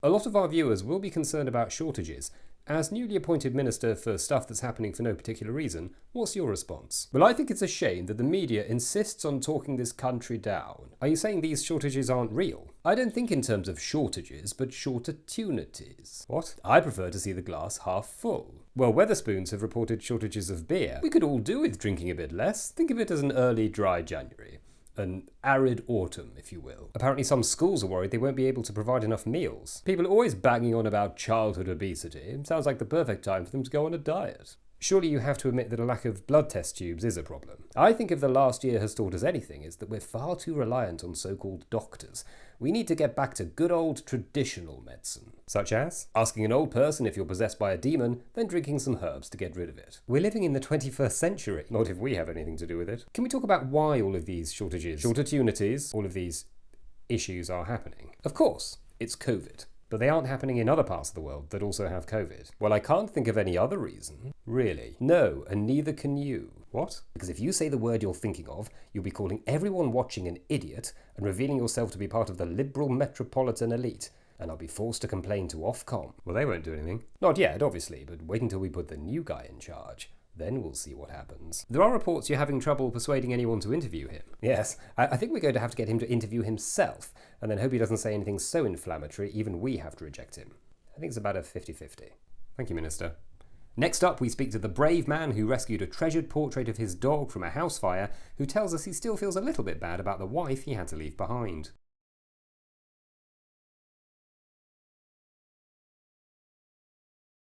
A lot of our viewers will be concerned about shortages. As newly appointed minister for stuff that's happening for no particular reason, what's your response? Well, I think it's a shame that the media insists on talking this country down. Are you saying these shortages aren't real? I don't think in terms of shortages, but shortitunities. What? I prefer to see the glass half full. Well, Wetherspoons have reported shortages of beer. We could all do with drinking a bit less. Think of it as an early dry January. An arid autumn, if you will. Apparently some schools are worried they won't be able to provide enough meals. People are always banging on about childhood obesity. It sounds like the perfect time for them to go on a diet. Surely you have to admit that a lack of blood test tubes is a problem. I think if the last year has taught us anything, it's that we're far too reliant on so-called doctors. We need to get back to good old traditional medicine. Such as asking an old person if you're possessed by a demon, then drinking some herbs to get rid of it. We're living in the 21st century, not if we have anything to do with it. Can we talk about why all of these shortages, shortitunities, all of these issues are happening? Of course, it's COVID. But they aren't happening in other parts of the world that also have COVID. Well, I can't think of any other reason. Really? No, and neither can you. What? Because if you say the word you're thinking of, you'll be calling everyone watching an idiot and revealing yourself to be part of the liberal metropolitan elite. And I'll be forced to complain to Ofcom. Well, they won't do anything. Not yet, obviously, but wait until we put the new guy in charge. Then we'll see what happens. There are reports you're having trouble persuading anyone to interview him. Yes, I think we're going to have to get him to interview himself, and then hope he doesn't say anything so inflammatory even we have to reject him. I think it's about a 50-50. Thank you, Minister. Next up, we speak to the brave man who rescued a treasured portrait of his dog from a house fire, who tells us he still feels a little bit bad about the wife he had to leave behind.